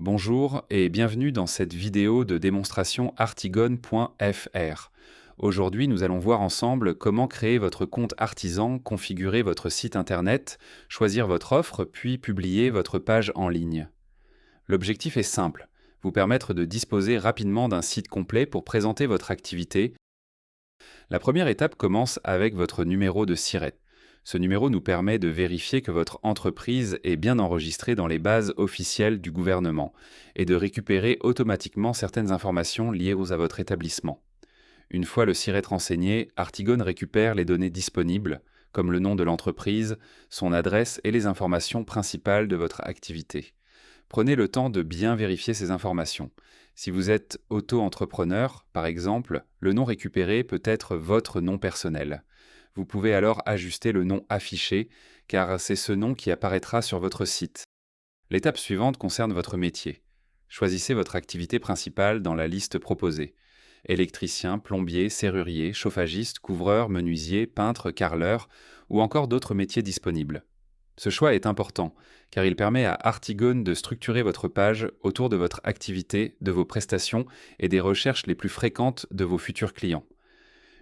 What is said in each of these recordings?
Bonjour et bienvenue dans cette vidéo de démonstration Artigon.fr. Aujourd'hui, nous allons voir ensemble comment créer votre compte artisan, configurer votre site internet, choisir votre offre, puis publier votre page en ligne. L'objectif est simple, vous permettre de disposer rapidement d'un site complet pour présenter votre activité. La première étape commence avec votre numéro de SIRET. Ce numéro nous permet de vérifier que votre entreprise est bien enregistrée dans les bases officielles du gouvernement et de récupérer automatiquement certaines informations liées à votre établissement. Une fois le SIRET renseigné, Artigon récupère les données disponibles, comme le nom de l'entreprise, son adresse et les informations principales de votre activité. Prenez le temps de bien vérifier ces informations. Si vous êtes auto-entrepreneur, par exemple, le nom récupéré peut être votre nom personnel. Vous pouvez alors ajuster le nom affiché, car c'est ce nom qui apparaîtra sur votre site. L'étape suivante concerne votre métier. Choisissez votre activité principale dans la liste proposée. Électricien, plombier, serrurier, chauffagiste, couvreur, menuisier, peintre, carreleur, ou encore d'autres métiers disponibles. Ce choix est important, car il permet à Artigon de structurer votre page autour de votre activité, de vos prestations et des recherches les plus fréquentes de vos futurs clients.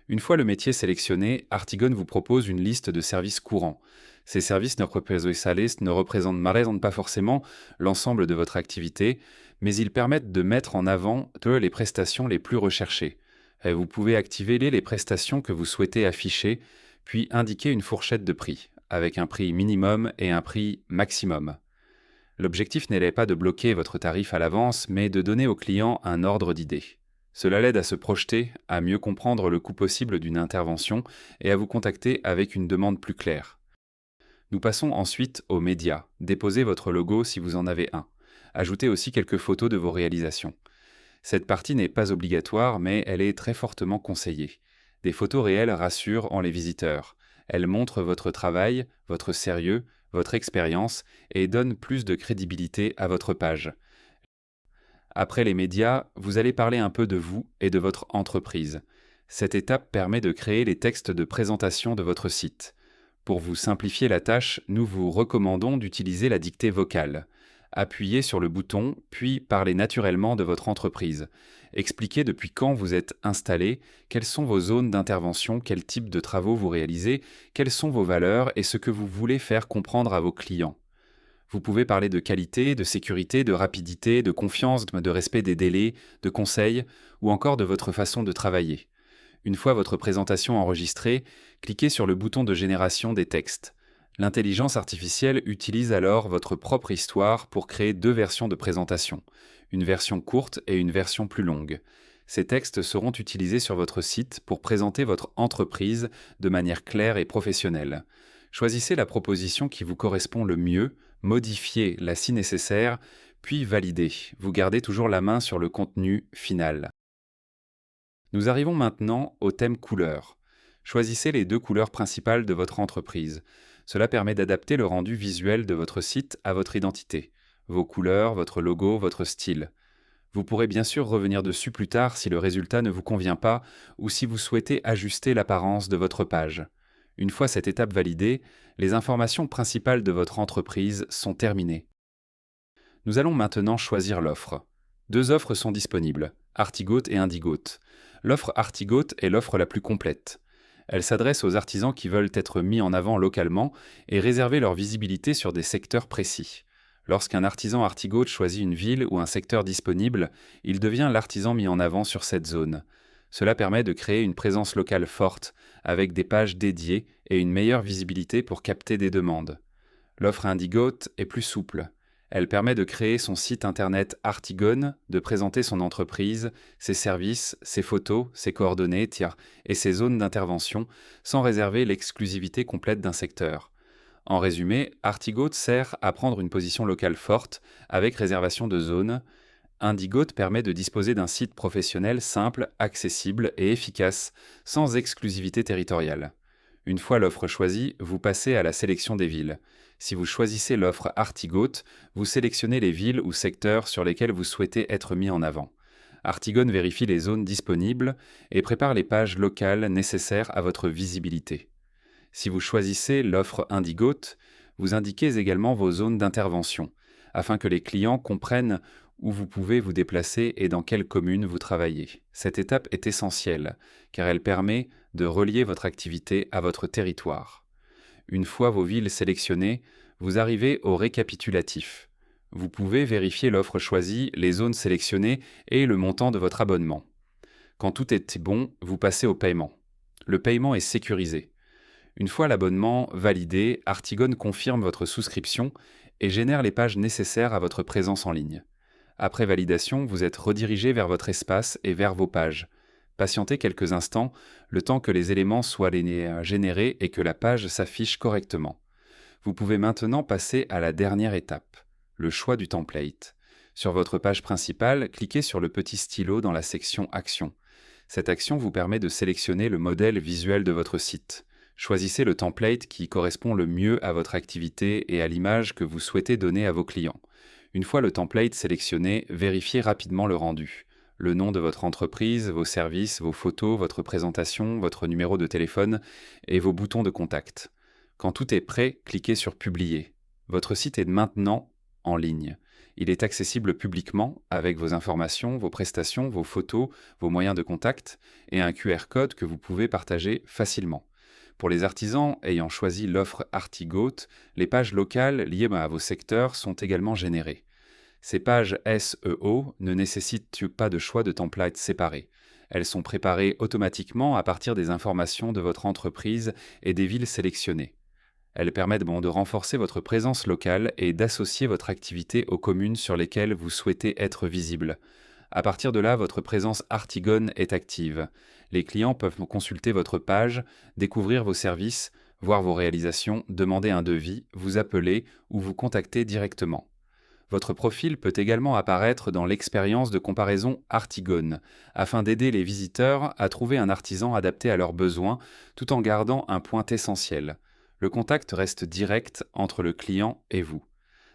Une fois le métier sélectionné, Artigon vous propose une liste de services courants. Ces services ne représentent pas forcément l'ensemble de votre activité, mais ils permettent de mettre en avant les prestations les plus recherchées. Vous pouvez activer les prestations que vous souhaitez afficher, puis indiquer une fourchette de prix, avec un prix minimum et un prix maximum. L'objectif n'est pas de bloquer votre tarif à l'avance, mais de donner au client un ordre d'idée. Cela l'aide à se projeter, à mieux comprendre le coût possible d'une intervention et à vous contacter avec une demande plus claire. Nous passons ensuite aux médias. Déposez votre logo si vous en avez un. Ajoutez aussi quelques photos de vos réalisations. Cette partie n'est pas obligatoire, mais elle est très fortement conseillée. Des photos réelles rassurent les visiteurs. Elles montrent votre travail, votre sérieux, votre expérience et donnent plus de crédibilité à votre page. Après les médias, vous allez parler un peu de vous et de votre entreprise. Cette étape permet de créer les textes de présentation de votre site. Pour vous simplifier la tâche, nous vous recommandons d'utiliser la dictée vocale. Appuyez sur le bouton, puis parlez naturellement de votre entreprise. Expliquez depuis quand vous êtes installé, quelles sont vos zones d'intervention, quel type de travaux vous réalisez, quelles sont vos valeurs et ce que vous voulez faire comprendre à vos clients. Vous pouvez parler de qualité, de sécurité, de rapidité, de confiance, de respect des délais, de conseils ou encore de votre façon de travailler. Une fois votre présentation enregistrée, cliquez sur le bouton de génération des textes. L'intelligence artificielle utilise alors votre propre histoire pour créer deux versions de présentation, une version courte et une version plus longue. Ces textes seront utilisés sur votre site pour présenter votre entreprise de manière claire et professionnelle. Choisissez la proposition qui vous correspond le mieux, modifiez-la si nécessaire, puis validez. Vous gardez toujours la main sur le contenu final. Nous arrivons maintenant au thème couleur. Choisissez les deux couleurs principales de votre entreprise. Cela permet d'adapter le rendu visuel de votre site à votre identité, vos couleurs, votre logo, votre style. Vous pourrez bien sûr revenir dessus plus tard si le résultat ne vous convient pas ou si vous souhaitez ajuster l'apparence de votre page. Une fois cette étape validée, les informations principales de votre entreprise sont terminées. Nous allons maintenant choisir l'offre. Deux offres sont disponibles, Artigoat et Indigoat. L'offre Artigoat est l'offre la plus complète. Elle s'adresse aux artisans qui veulent être mis en avant localement et réserver leur visibilité sur des secteurs précis. Lorsqu'un artisan Artigoat choisit une ville ou un secteur disponible, il devient l'artisan mis en avant sur cette zone. Cela permet de créer une présence locale forte, avec des pages dédiées et une meilleure visibilité pour capter des demandes. L'offre Indigoat est plus souple. Elle permet de créer son site internet Artigon, de présenter son entreprise, ses services, ses photos, ses coordonnées, et ses zones d'intervention, sans réserver l'exclusivité complète d'un secteur. En résumé, Artigoat sert à prendre une position locale forte, avec réservation de zones. Indigoat permet de disposer d'un site professionnel simple, accessible et efficace, sans exclusivité territoriale. Une fois l'offre choisie, vous passez à la sélection des villes. Si vous choisissez l'offre Artigoat, vous sélectionnez les villes ou secteurs sur lesquels vous souhaitez être mis en avant. Artigon vérifie les zones disponibles et prépare les pages locales nécessaires à votre visibilité. Si vous choisissez l'offre Indigoat, vous indiquez également vos zones d'intervention, afin que les clients comprennent où vous pouvez vous déplacer et dans quelle commune vous travaillez. Cette étape est essentielle, car elle permet de relier votre activité à votre territoire. Une fois vos villes sélectionnées, vous arrivez au récapitulatif. Vous pouvez vérifier l'offre choisie, les zones sélectionnées et le montant de votre abonnement. Quand tout est bon, vous passez au paiement. Le paiement est sécurisé. Une fois l'abonnement validé, Artigone confirme votre souscription et génère les pages nécessaires à votre présence en ligne. Après validation, vous êtes redirigé vers votre espace et vers vos pages. Patientez quelques instants, le temps que les éléments soient générés et que la page s'affiche correctement. Vous pouvez maintenant passer à la dernière étape, le choix du template. Sur votre page principale, cliquez sur le petit stylo dans la section Action. Cette action vous permet de sélectionner le modèle visuel de votre site. Choisissez le template qui correspond le mieux à votre activité et à l'image que vous souhaitez donner à vos clients. Une fois le template sélectionné, vérifiez rapidement le rendu. Le nom de votre entreprise, vos services, vos photos, votre présentation, votre numéro de téléphone et vos boutons de contact. Quand tout est prêt, cliquez sur Publier. Votre site est maintenant en ligne. Il est accessible publiquement avec vos informations, vos prestations, vos photos, vos moyens de contact et un QR code que vous pouvez partager facilement. Pour les artisans ayant choisi l'offre Artigote, les pages locales liées à vos secteurs sont également générées. Ces pages SEO ne nécessitent pas de choix de template séparés. Elles sont préparées automatiquement à partir des informations de votre entreprise et des villes sélectionnées. Elles permettent de renforcer votre présence locale et d'associer votre activité aux communes sur lesquelles vous souhaitez être visible. À partir de là, votre présence Artigone est active. Les clients peuvent consulter votre page, découvrir vos services, voir vos réalisations, demander un devis, vous appeler ou vous contacter directement. Votre profil peut également apparaître dans l'expérience de comparaison Artigone, afin d'aider les visiteurs à trouver un artisan adapté à leurs besoins, tout en gardant un point essentiel. Le contact reste direct entre le client et vous.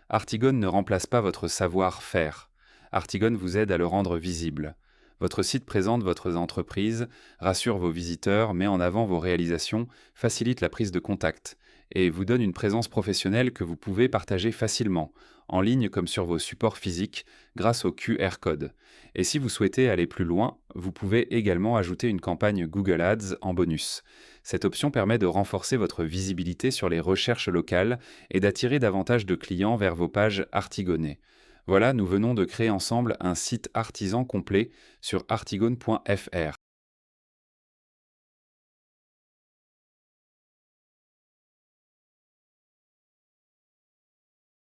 Artigone ne remplace pas votre savoir-faire. Artigone vous aide à le rendre visible. Votre site présente votre entreprise, rassure vos visiteurs, met en avant vos réalisations, facilite la prise de contact et vous donne une présence professionnelle que vous pouvez partager facilement, en ligne comme sur vos supports physiques, grâce au QR code. Et si vous souhaitez aller plus loin, vous pouvez également ajouter une campagne Google Ads en bonus. Cette option permet de renforcer votre visibilité sur les recherches locales et d'attirer davantage de clients vers vos pages artigonées. Voilà, nous venons de créer ensemble un site artisan complet sur artigone.fr.